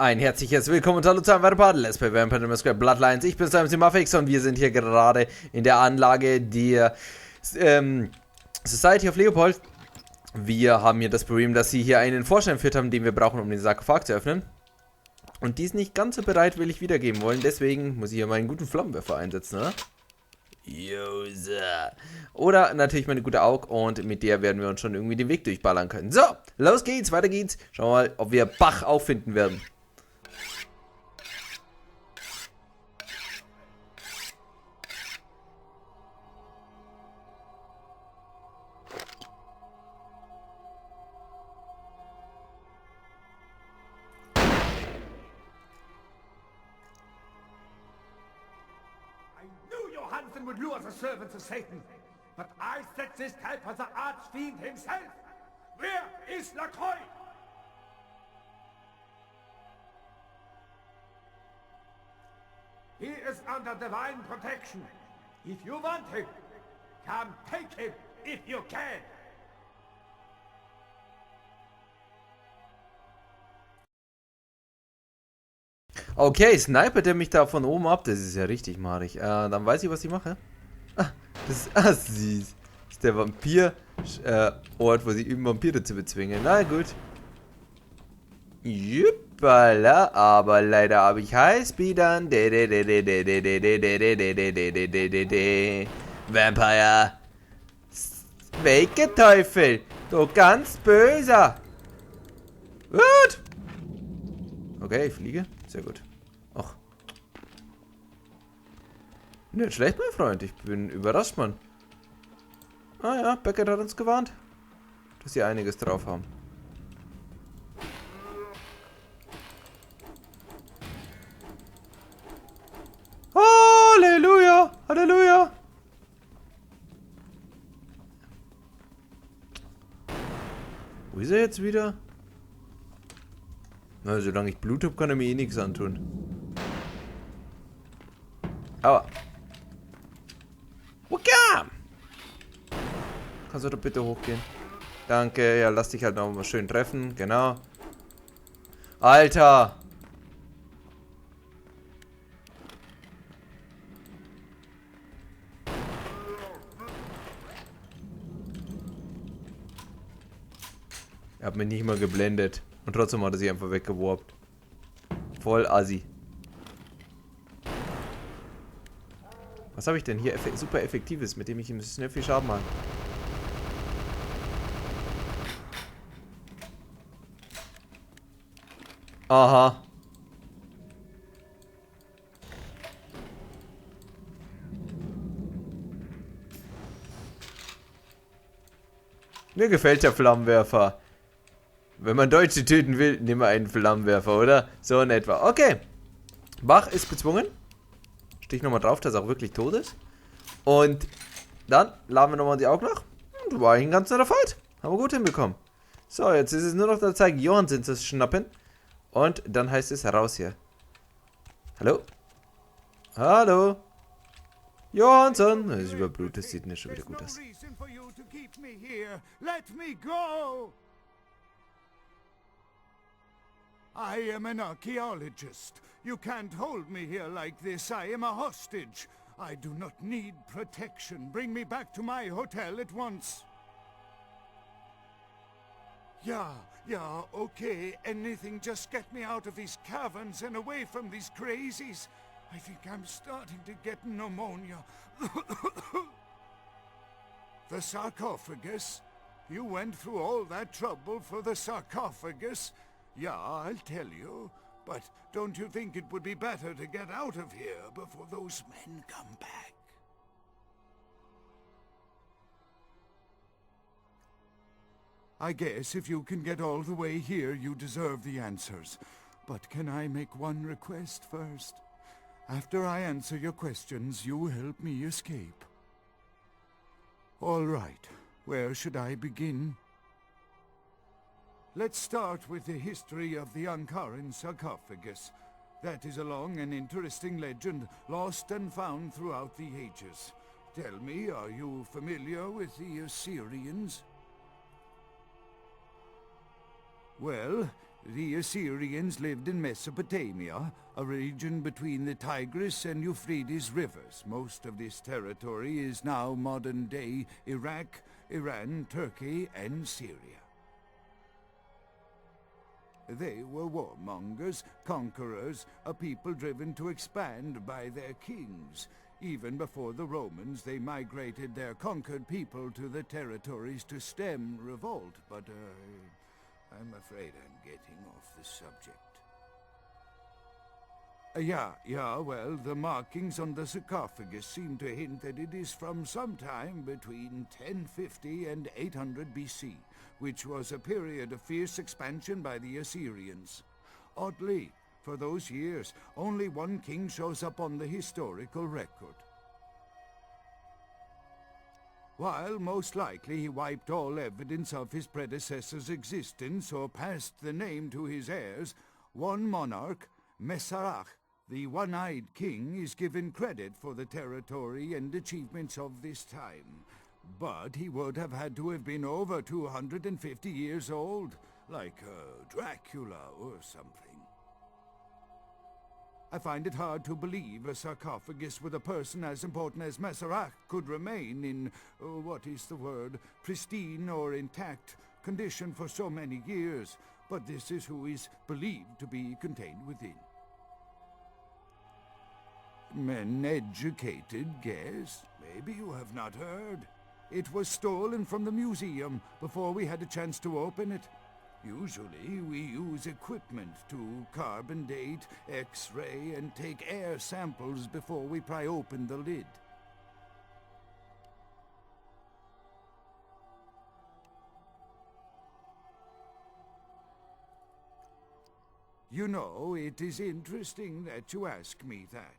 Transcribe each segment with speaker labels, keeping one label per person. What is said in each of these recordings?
Speaker 1: Ein herzliches Willkommen und hallo zu einem weiteren Part Let's Play Vampire Masquerade-Bloodlines. Ich bin Simafix und wir sind hier gerade in der Anlage der Society of Leopold. Wir haben hier das Problem, dass sie hier einen Vorstein entführt haben, den wir brauchen, um den Sarkophag zu öffnen. Und dies nicht ganz so bereitwillig wiedergeben wollen, deswegen muss ich hier meinen guten Flammenwerfer einsetzen, oder? User. Oder natürlich meine gute Aug und mit der werden wir uns schon irgendwie den Weg durchballern können. So, los geht's, weiter geht's. Schauen wir mal, ob wir Bach auffinden werden.
Speaker 2: Would lure the servants of Satan, but I set this type for the archfiend himself. Where is LaCroix? He is under divine protection. If you want him, come take him if you can.
Speaker 1: Okay, snipert er mich da von oben ab? Das ist ja richtig marig. Dann weiß ich, was ich mache. Das ist süß. Das ist der Vampir-Ort, wo sie üben, Vampire zu bezwingen. Na gut. Juppala, aber leider habe ich Highspeedern. Vampire. Welche Teufel? Du ganz böser. Gut. Okay, ich fliege. Sehr gut. Ach. Nicht schlecht, mein Freund. Ich bin überrascht, Mann. Ah ja, Beckett hat uns gewarnt, dass sie einiges drauf haben. Halleluja! Halleluja! Wo ist er jetzt wieder? Na, solange ich Blut habe, kann er mir eh nichts antun. Aua. Welcome! Kannst du doch bitte hochgehen? Danke, ja, lass dich halt noch mal schön treffen, genau. Alter! Er hat mich nicht mal geblendet. Und trotzdem hat er sich einfach weggeworbt. Voll assi. Was habe ich denn hier super effektives, mit dem ich ihm schnell viel Schaden mache? Aha. Mir gefällt der Flammenwerfer. Wenn man Deutsche töten will, nehmen wir einen Flammenwerfer, oder? So in etwa. Okay. Bach ist bezwungen. Stich nochmal drauf, dass er auch wirklich tot ist. Und dann laden wir nochmal die Augen nach. Das war eigentlich ein ganz netter Fight. Haben wir gut hinbekommen. So, jetzt ist es nur noch der Zeit, Johansen zu schnappen. Und dann heißt es raus hier. Hallo? Hallo? Johansen! Das ist überblutet, das sieht nicht schon wieder gut aus.
Speaker 2: I am an archaeologist. You can't hold me here like this. I am a hostage. I do not need protection. Bring me back to my hotel at once. Yeah, okay. Anything, just get me out of these caverns and away from these crazies. I think I'm starting to get pneumonia. The sarcophagus? You went through all that trouble for the sarcophagus? Yeah, I'll tell you. But don't you think it would be better to get out of here before those men come back? I guess if you can get all the way here, you deserve the answers. But can I make one request first? After I answer your questions, you help me escape. All right. Where should I begin? Let's start with the history of the Ankaran sarcophagus. That is a long and interesting legend, lost and found throughout the ages. Tell me, are you familiar with the Assyrians? Well, The Assyrians lived in Mesopotamia, a region between the Tigris and Euphrates rivers. Most of this territory is now modern-day Iraq, Iran, Turkey, and Syria. They were warmongers, conquerors, a people driven to expand by their kings. Even before the Romans, they migrated their conquered people to the territories to stem revolt, but, I'm afraid I'm getting off the subject. Well, the markings on the sarcophagus seem to hint that it is from sometime between 1050 and 800 BC, which was a period of fierce expansion by the Assyrians. Oddly, for those years, only one king shows up on the historical record. While most likely he wiped all evidence of his predecessor's existence or passed the name to his heirs, one monarch, Mesarach, the one-eyed king, is given credit for the territory and achievements of this time. But he would have had to have been over 250 years old, like Dracula or something. I find it hard to believe a sarcophagus with a person as important as Mesarach could remain in, pristine or intact condition for so many years, but this is who is believed to be contained within. An educated guess? Maybe you have not heard. It was stolen from the museum before we had a chance to open it. Usually we use equipment to carbon date, X-ray, and take air samples before we pry open the lid. You know, it is interesting that you ask me that.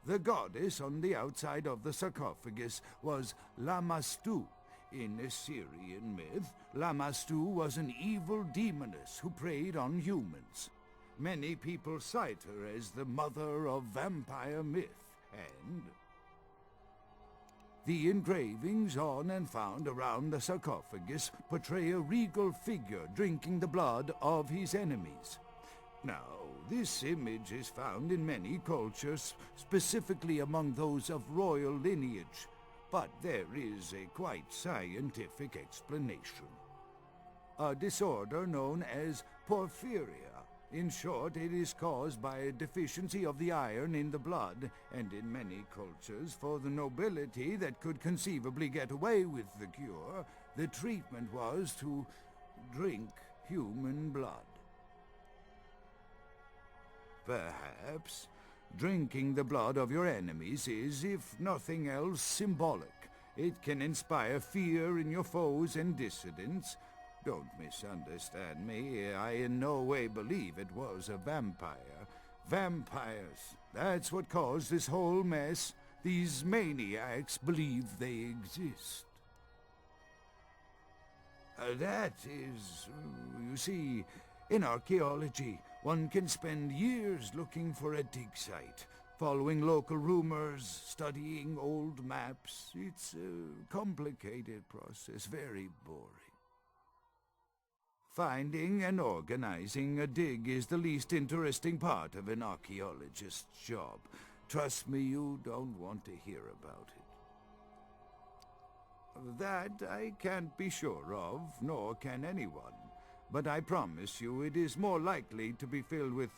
Speaker 2: The goddess on the outside of the sarcophagus was Lamashtu. In Assyrian myth, Lamashtu was an evil demoness who preyed on humans. Many people cite her as the mother of vampire myth, and the engravings on and found around the sarcophagus portray a regal figure drinking the blood of his enemies. Now, this image is found in many cultures, specifically among those of royal lineage, but there is a quite scientific explanation. A disorder known as porphyria. In short, it is caused by a deficiency of the iron in the blood, and in many cultures, for the nobility that could conceivably get away with the cure, the treatment was to drink human blood. Perhaps drinking the blood of your enemies is, if nothing else, symbolic. It can inspire fear in your foes and dissidents. Don't misunderstand me. I in no way believe it was a vampire. Vampires, that's what caused this whole mess. These maniacs believe they exist. That is, you see, in archaeology, one can spend years looking for a dig site, following local rumors, studying old maps. It's a complicated process, very boring. Finding and organizing a dig is the least interesting part of an archaeologist's job. Trust me, you don't want to hear about it. That I can't be sure of, nor can anyone. But I promise you it is more likely to be filled with,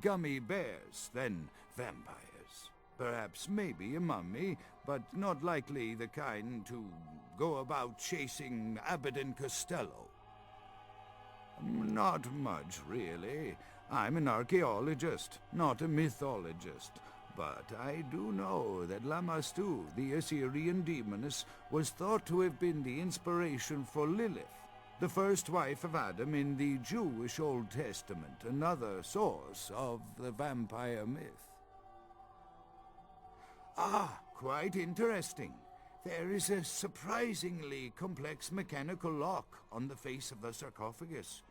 Speaker 2: gummy bears than vampires. Perhaps maybe a mummy, but not likely the kind to go about chasing Abbott and Costello. Not much, really. I'm an archaeologist, not a mythologist. But I do know that Lamashtu, the Assyrian demoness, was thought to have been the inspiration for Lilith, the first wife of Adam in the Jewish Old Testament, another source of the vampire myth. Ah, quite interesting. There is a surprisingly complex mechanical lock on the face of the sarcophagus.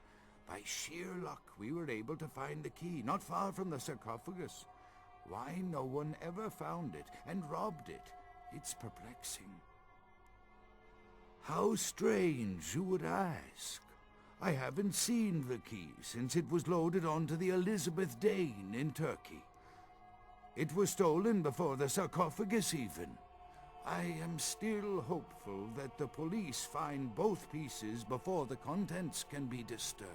Speaker 2: By sheer luck, we were able to find the key not far from the sarcophagus. Why no one ever found it and robbed it? It's perplexing. How strange, you would ask. I haven't seen the key since it was loaded onto the Elizabeth Dane in Turkey. It was stolen before the sarcophagus even. I am still hopeful that the police find both pieces before the contents can be disturbed.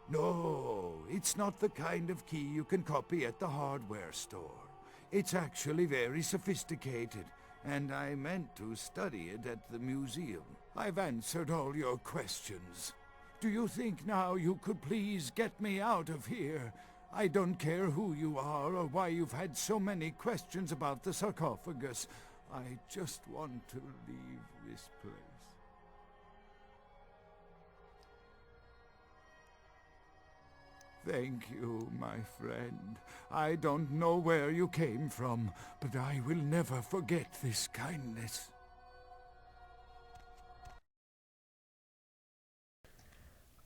Speaker 2: No, it's not the kind of key you can copy at the hardware store. It's actually very sophisticated, and I meant to study it at the museum. I've answered all your questions. Do you think now you could please get me out of here? I don't care who you are or why you've had so many questions about the sarcophagus. I just want to leave this place. Thank you, my friend. I don't know where you came from, but I will never forget this kindness.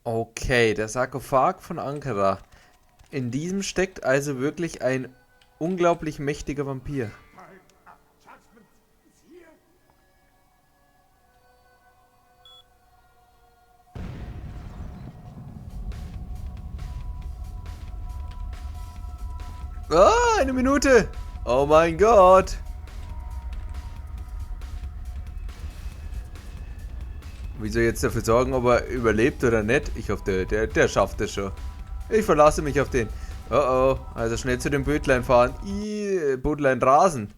Speaker 1: Okay, der Sarkophag von Ankara. In diesem steckt also wirklich ein unglaublich mächtiger Vampir. Ah, eine Minute! Oh mein Gott! Wieso jetzt dafür sorgen, ob er überlebt oder nicht? Ich hoffe, der schafft es schon. Ich verlasse mich auf den. Oh oh, also schnell zu dem Bötlein fahren. Bötlein rasen.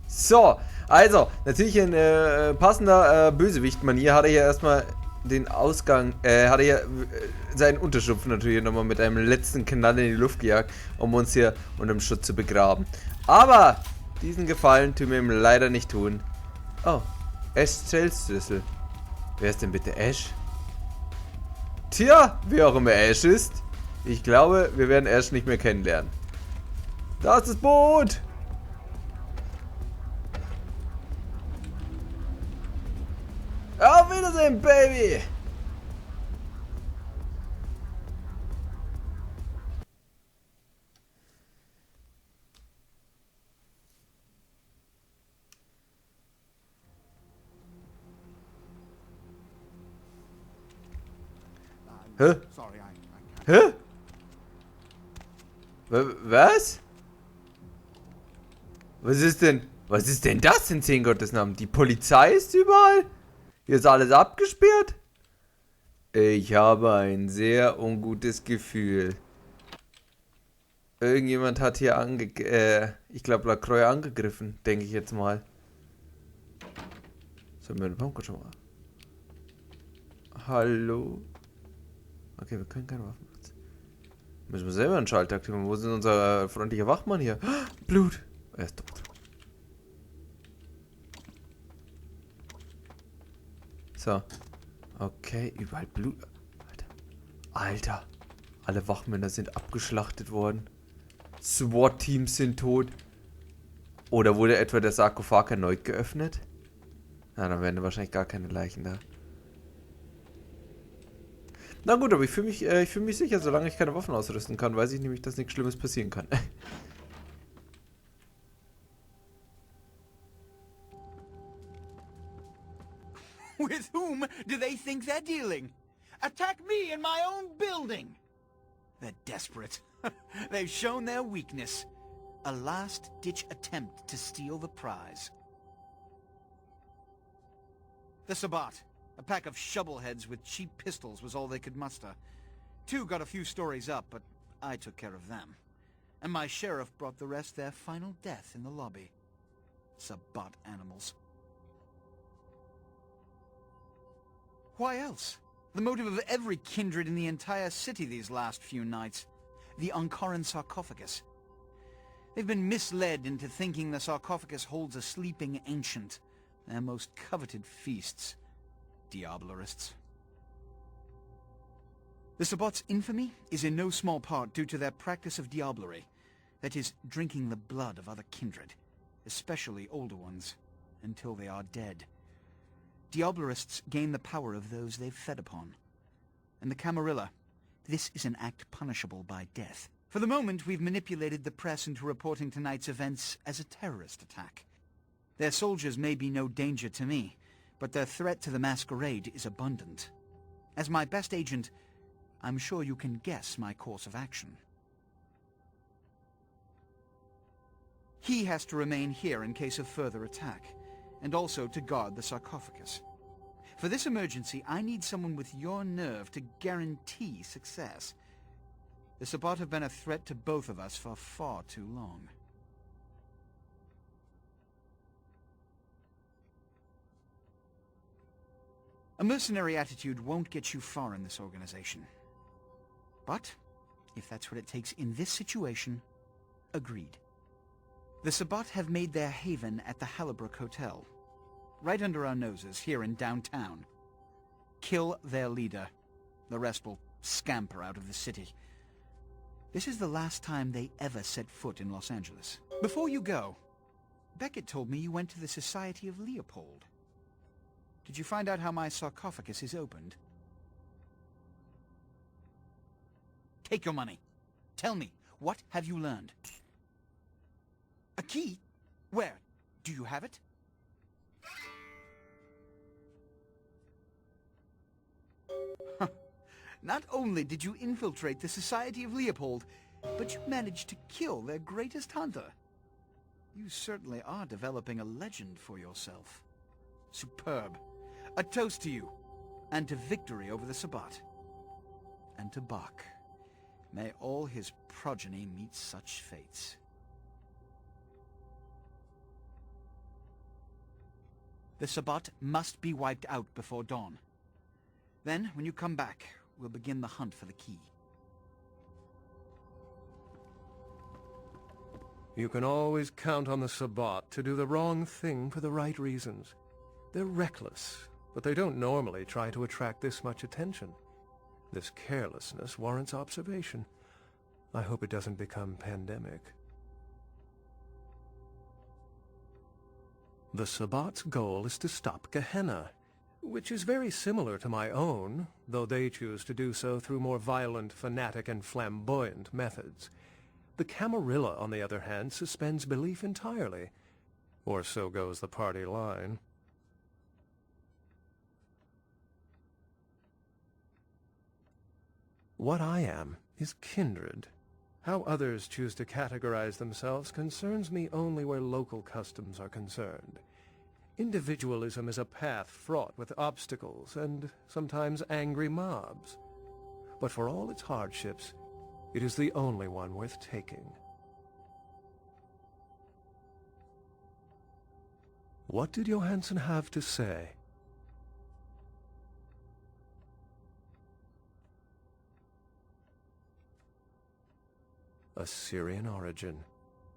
Speaker 1: So, also, natürlich ein passender Bösewicht-Manier hat er hier erstmal den Ausgang, hat er hier seinen Unterschlupf natürlich nochmal mit einem letzten Knall in die Luft gejagt, um uns hier unterm Schutz zu begraben. Aber diesen Gefallen tun wir ihm leider nicht tun. Oh, Ashs Zellschlüssel. Wer ist denn bitte Ash? Tja, wie auch immer Ash ist. Ich glaube, wir werden Ash nicht mehr kennenlernen. Da ist das Boot! Auf Wiedersehen, Baby! Hä? Hä? Was? Was ist denn das in 10 Gottes Namen? Die Polizei ist überall? Hier ist alles abgesperrt? Ich habe ein sehr ungutes Gefühl. Irgendjemand hat hier ich glaube LaCroix angegriffen, denke ich jetzt mal. Sollen wir den Punkt schon mal? Hallo? Okay, wir können keine Waffen nutzen. Müssen wir selber einen Schalter aktivieren. Wo ist denn unser freundlicher Wachmann hier? Blut! Er ist tot. So. Okay, überall Blut. Alter. Alle Wachmänner sind abgeschlachtet worden. SWAT-Teams sind tot. Oder wurde etwa der Sarkophag erneut geöffnet? Na, dann wären wahrscheinlich gar keine Leichen da. Na gut, aber ich fühle mich sicher, solange ich keine Waffen ausrüsten kann, weiß ich nämlich, dass nichts Schlimmes passieren kann.
Speaker 3: With whom do they think they're dealing? Attack me in my own building! They're desperate. They've shown their weakness. A last-ditch attempt to steal the prize. The Sabbat. A pack of shovelheads with cheap pistols was all they could muster. 2 got a few stories up, but I took care of them. And my sheriff brought the rest their final death in the lobby. Sabbat animals. Why else? The motive of every kindred in the entire city these last few nights. The Ankaran sarcophagus. They've been misled into thinking the sarcophagus holds a sleeping ancient. Their most coveted feasts. Diablerists. The Sabbat's infamy is in no small part due to their practice of diablerie. That is, drinking the blood of other kindred. Especially older ones. Until they are dead. Diablerists gain the power of those they've fed upon. And the Camarilla, this is an act punishable by death. For the moment, we've manipulated the press into reporting tonight's events as a terrorist attack. Their soldiers may be no danger to me, but their threat to the Masquerade is abundant. As my best agent, I'm sure you can guess my course of action. He has to remain here in case of further attack, and also to guard the sarcophagus. For this emergency, I need someone with your nerve to guarantee success. The Sabbat have been a threat to both of us for far too long. A mercenary attitude won't get you far in this organization. But, if that's what it takes in this situation, agreed. The Sabbat have made their haven at the Hallibrook Hotel, right under our noses here in downtown. Kill their leader. The rest will scamper out of the city. This is the last time they ever set foot in Los Angeles. Before you go, Beckett told me you went to the Society of Leopold. Did you find out how my sarcophagus is opened? Take your money. Tell me, what have you learned? A key? Where? Do you have it? Not only did you infiltrate the Society of Leopold, but you managed to kill their greatest hunter. You certainly are developing a legend for yourself. Superb. A toast to you, and to victory over the Sabbat. And to Bach. May all his progeny meet such fates. The Sabbat must be wiped out before dawn. Then, when you come back, we'll begin the hunt for the key.
Speaker 4: You can always count on the Sabbat to do the wrong thing for the right reasons. They're reckless, but they don't normally try to attract this much attention. This carelessness warrants observation. I hope it doesn't become pandemic. The Sabbat's goal is to stop Gehenna, which is very similar to my own, though they choose to do so through more violent, fanatic, and flamboyant methods. The Camarilla, on the other hand, suspends belief entirely. Or so goes the party line. What I am is kindred. How others choose to categorize themselves concerns me only where local customs are concerned. Individualism is a path fraught with obstacles and sometimes angry mobs. But for all its hardships, it is the only one worth taking. What did Johansson have to say? Assyrian origin.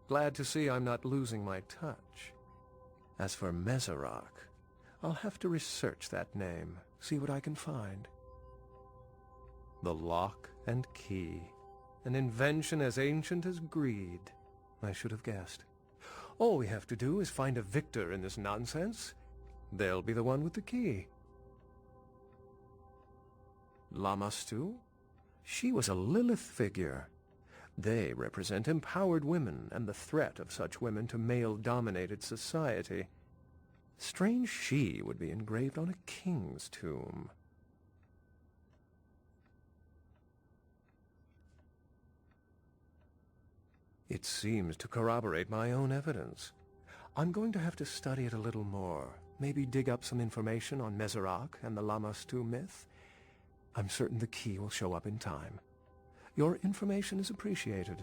Speaker 4: Glad to see I'm not losing my touch. As for Meserock, I'll have to research that name, see what I can find. The lock and key. An invention as ancient as greed. I should have guessed. All we have to do is find a victor in this nonsense. They'll be the one with the key. Lamastu? She was a Lilith figure. They represent empowered women and the threat of such women to male-dominated society. Strange she would be engraved on a king's tomb. It seems to corroborate my own evidence. I'm going to have to study it a little more. Maybe dig up some information on Meserock and the Lamastu myth. I'm certain the key will show up in time. Your information is appreciated.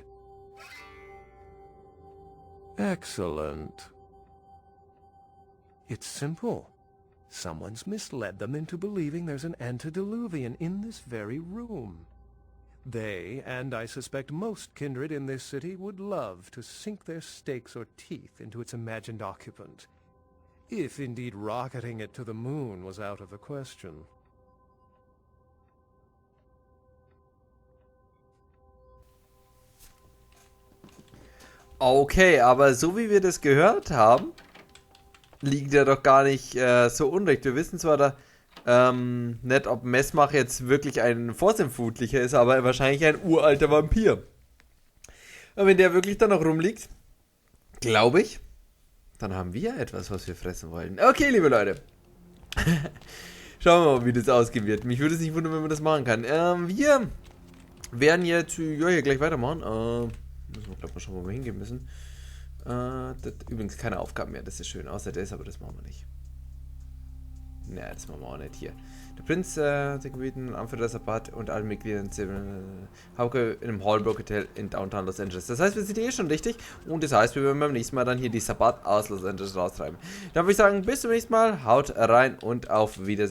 Speaker 4: Excellent. It's simple. Someone's misled them into believing there's an antediluvian in this very room. They, and I suspect most kindred in this city, would love to sink their stakes or teeth into its imagined occupant. If indeed rocketing it to the moon was out of the question.
Speaker 1: Okay, aber so wie wir das gehört haben, liegt er doch gar nicht so unrecht. Wir wissen zwar nicht, ob Messmach jetzt wirklich ein Vorsinnflutlicher ist, aber wahrscheinlich ein uralter Vampir. Und wenn der wirklich da noch rumliegt, glaube ich, dann haben wir etwas, was wir fressen wollen. Okay, liebe Leute, Schauen wir mal, wie das ausgehen wird. Mich würde es nicht wundern, wenn man das machen kann. Wir werden jetzt hier gleich weitermachen. Müssen wir, glaube ich, mal schauen, wo wir hingehen müssen. Übrigens keine Aufgaben mehr, das ist schön. Außer das, aber das machen wir nicht. Naja, das machen wir auch nicht hier. Der Prinz der gebeten, Anführer der Sabbat und alle Mitglieder Hauke in einem Hallbrook Hotel in Downtown Los Angeles. Das heißt, wir sind schon richtig. Und das heißt, wir werden beim nächsten Mal dann hier die Sabbat aus Los Angeles raustreiben. Dann würde ich sagen, bis zum nächsten Mal. Haut rein und auf Wiedersehen.